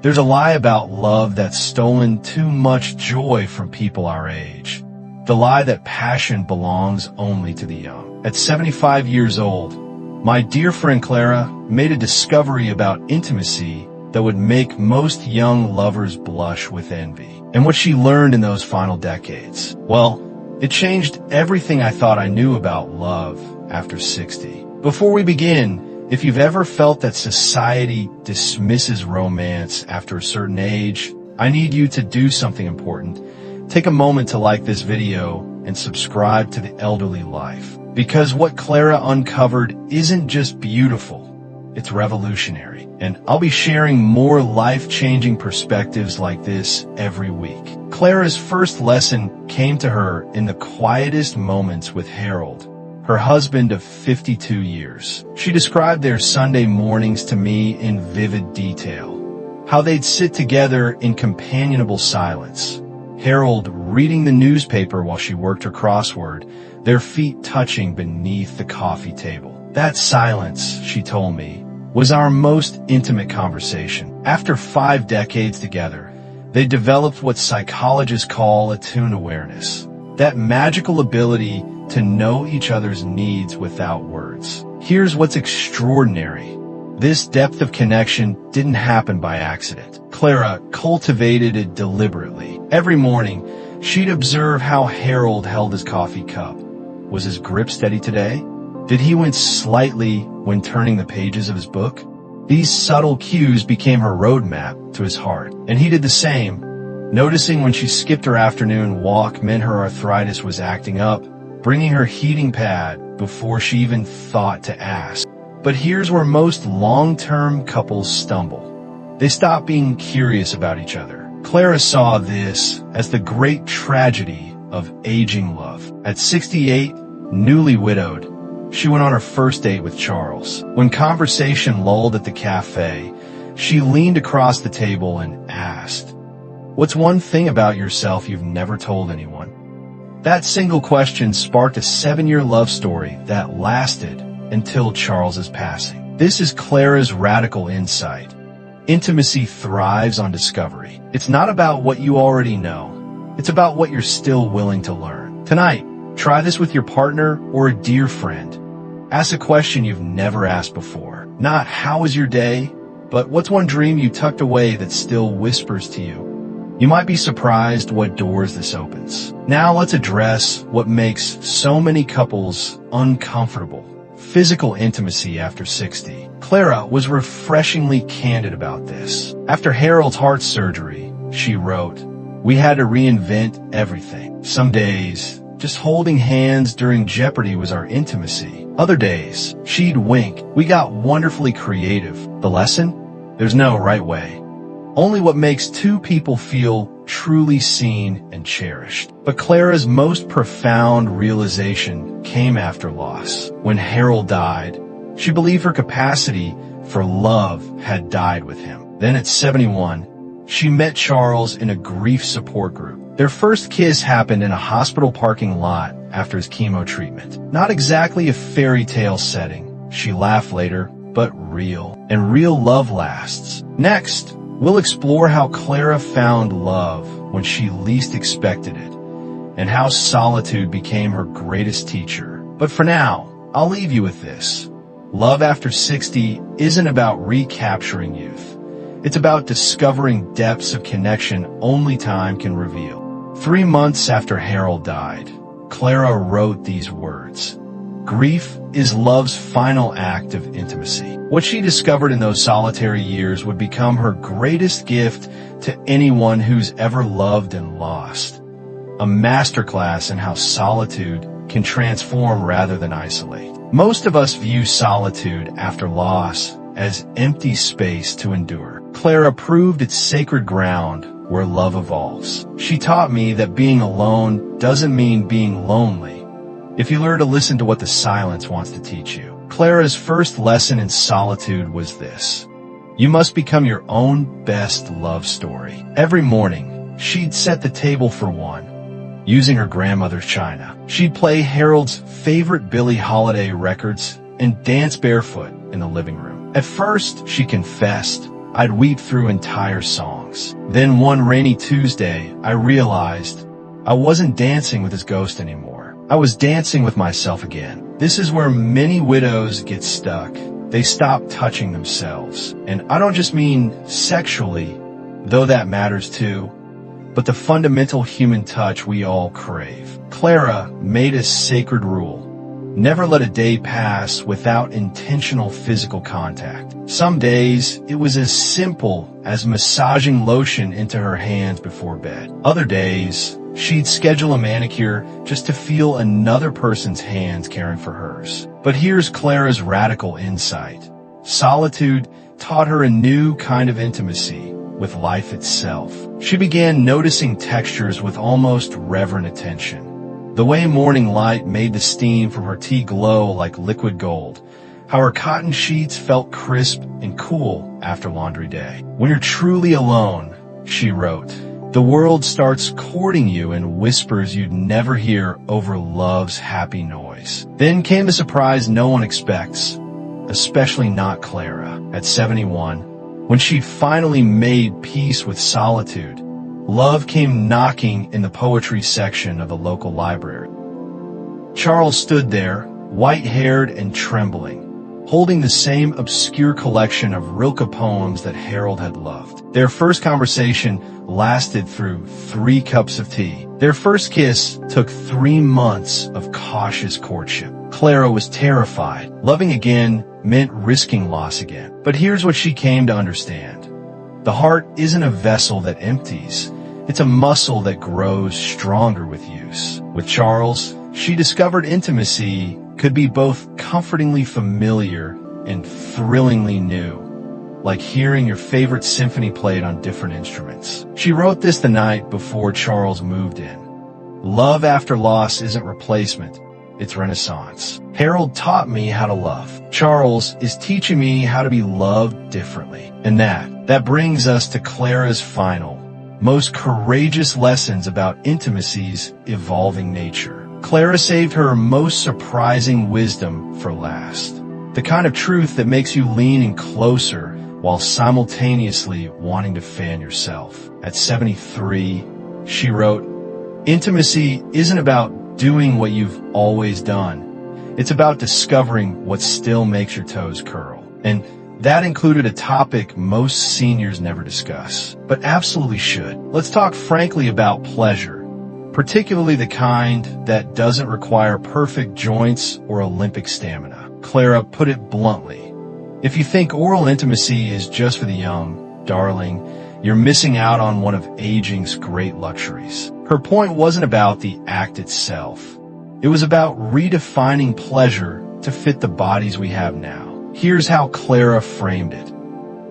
There's a lie about love that's stolen too much joy from people our age. The lie that passion belongs only to the young. At 75 years old, my dear friend Clara made a discovery about intimacy that would make most young lovers blush with envy. And what she learned in those final decades, well, it changed everything I thought I knew about love after 60. Before we begin, if you've ever felt that society dismisses romance after a certain age, I need you to do something important. Take a moment to like this video and subscribe to The Elderly Life. Because what Clara uncovered isn't just beautiful, it's revolutionary. And I'll be sharing more life-changing perspectives like this every week. Clara's first lesson came to her in the quietest moments with Harold, her husband of 52 years. She described their Sunday mornings to me in vivid detail. How they'd sit together in companionable silence. Harold reading the newspaper while she worked her crossword, their feet touching beneath the coffee table. That silence, she told me, was our most intimate conversation. After 5 decades together, they developed what psychologists call attune awareness. That magical ability to know each other's needs without words. Here's what's extraordinary. This depth of connection didn't happen by accident. Clara cultivated it deliberately. Every morning, she'd observe how Harold held his coffee cup. Was his grip steady today? Did he wince slightly when turning the pages of his book? These subtle cues became her roadmap to his heart. And he did the same, noticing when she skipped her afternoon walk meant her arthritis was acting up, bringing her heating pad before she even thought to ask. But here's where most long-term couples stumble. They stop being curious about each other. Clara saw this as the great tragedy of aging love. At 68, newly widowed, she went on her first date with Charles. When conversation lulled at the cafe, she leaned across the table and asked, "What's one thing about yourself you've never told anyone?" That single question sparked a 7-year love story that lasted until Charles's passing. This is Clara's radical insight. Intimacy thrives on discovery. It's not about what you already know. It's about what you're still willing to learn. Tonight, try this with your partner or a dear friend. Ask a question you've never asked before. Not "how was your day?" but "what's one dream you tucked away that still whispers to you?" You might be surprised what doors this opens. Now let's address what makes so many couples uncomfortable. Physical intimacy after 60. Clara was refreshingly candid about this. After Harold's heart surgery, she wrote, "We had to reinvent everything. Some days, just holding hands during Jeopardy was our intimacy. Other days, she'd wink. We got wonderfully creative. The lesson? There's no right way. Only what makes two people feel truly seen and cherished." But Clara's most profound realization came after loss. When Harold died, she believed her capacity for love had died with him. Then at 71, she met Charles in a grief support group. Their first kiss happened in a hospital parking lot after his chemo treatment. Not exactly a fairy tale setting. She laughed later, but real. And real love lasts. Next, we'll explore how Clara found love when she least expected it, and how solitude became her greatest teacher. But for now, I'll leave you with this. Love after 60 isn't about recapturing youth. It's about discovering depths of connection only time can reveal. 3 months after Harold died, Clara wrote these words. Grief is love's final act of intimacy. What she discovered in those solitary years would become her greatest gift to anyone who's ever loved and lost. A masterclass in how solitude can transform rather than isolate. Most of us view solitude after loss as empty space to endure. Clara proved it's sacred ground where love evolves. She taught me that being alone doesn't mean being lonely, if you learn to listen to what the silence wants to teach you. Clara's first lesson in solitude was this. You must become your own best love story. Every morning, she'd set the table for one, using her grandmother's china. She'd play Harold's favorite Billie Holiday records and dance barefoot in the living room. At first, she confessed, I'd weep through entire songs. Then one rainy Tuesday, I realized I wasn't dancing with his ghost anymore. I was dancing with myself again. This is where many widows get stuck. They stop touching themselves. And I don't just mean sexually, though that matters too, but the fundamental human touch we all crave. Clara made a sacred rule. Never let a day pass without intentional physical contact. Some days, it was as simple as massaging lotion into her hands before bed. Other days, she'd schedule a manicure just to feel another person's hands caring for hers. But here's Clara's radical insight. Solitude taught her a new kind of intimacy with life itself. She began noticing textures with almost reverent attention. The way morning light made the steam from her tea glow like liquid gold. How her cotton sheets felt crisp and cool after laundry day. When you're truly alone, she wrote, the world starts courting you in whispers you'd never hear over love's happy noise. Then came the surprise no one expects, especially not Clara. At 71, when she finally made peace with solitude, love came knocking in the poetry section of the local library. Charles stood there, white-haired and trembling, holding the same obscure collection of Rilke poems that Harold had loved. Their first conversation lasted through 3 cups of tea. Their first kiss took 3 months of cautious courtship. Clara was terrified. Loving again meant risking loss again. But here's what she came to understand. The heart isn't a vessel that empties. It's a muscle that grows stronger with use. With Charles, she discovered intimacy could be both comfortingly familiar and thrillingly new, like hearing your favorite symphony played on different instruments. She wrote this the night before Charles moved in. Love after loss isn't replacement, it's renaissance. Harold taught me how to love. Charles is teaching me how to be loved differently. And that brings us to Clara's final, most courageous lessons about intimacy's evolving nature. Clara saved her most surprising wisdom for last. The kind of truth that makes you lean in closer while simultaneously wanting to fan yourself. At 73, she wrote, intimacy isn't about doing what you've always done. It's about discovering what still makes your toes curl. And that included a topic most seniors never discuss, but absolutely should. Let's talk frankly about pleasure, particularly the kind that doesn't require perfect joints or Olympic stamina. Clara put it bluntly. If you think oral intimacy is just for the young, darling, you're missing out on one of aging's great luxuries. Her point wasn't about the act itself. It was about redefining pleasure to fit the bodies we have now. Here's how Clara framed it.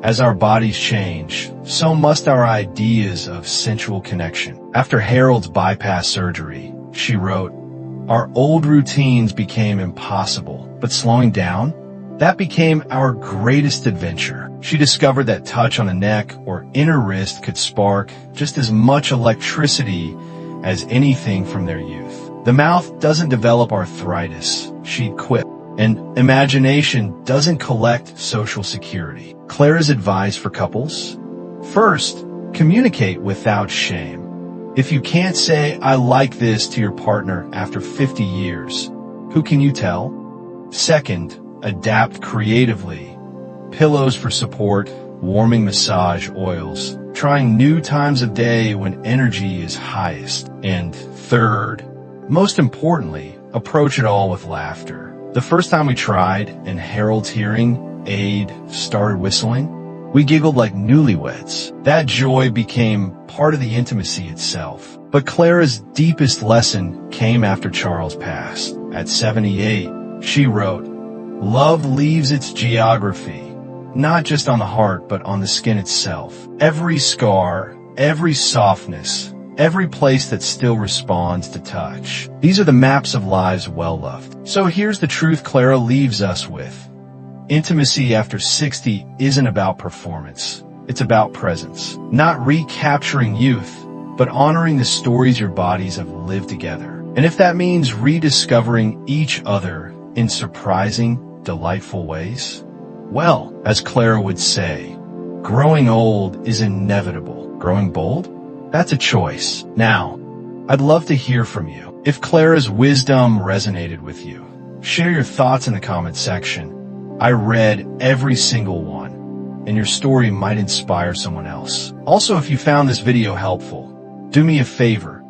As our bodies change, so must our ideas of sensual connection. After Harold's bypass surgery, she wrote, our old routines became impossible, but slowing down, that became our greatest adventure. She discovered that touch on the neck or inner wrist could spark just as much electricity as anything from their youth. The mouth doesn't develop arthritis, she'd quip, and imagination doesn't collect social security. Clara's advice for couples? First, communicate without shame. If you can't say, I like this to your partner after 50 years, who can you tell? Second, adapt creatively. Pillows for support, warming massage oils, trying new times of day when energy is highest. And third, most importantly, approach it all with laughter. The first time we tried, and Harold's hearing aid started whistling, we giggled like newlyweds. That joy became part of the intimacy itself. But Clara's deepest lesson came after Charles passed. At 78, she wrote, love leaves its geography, not just on the heart, but on the skin itself. Every scar, every softness, every place that still responds to touch. These are the maps of lives well loved. So here's the truth Clara leaves us with. Intimacy after 60 isn't about performance. It's about presence. Not recapturing youth, but honoring the stories your bodies have lived together. And if that means rediscovering each other in surprising, delightful ways, well, as Clara would say, Growing old is inevitable. Growing bold? That's a choice. Now, I'd love to hear from you. If Clara's wisdom resonated with you, share your thoughts in the comment section. I read every single one, and your story might inspire someone else. Also, if you found this video helpful, do me a favor.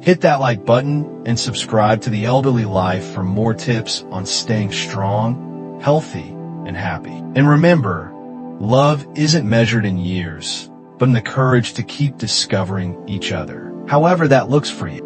Hit that like button and subscribe to The Elderly Life for more tips on staying strong, healthy, and happy. And remember, love isn't measured in years, but in the courage to keep discovering each other, however that looks for you.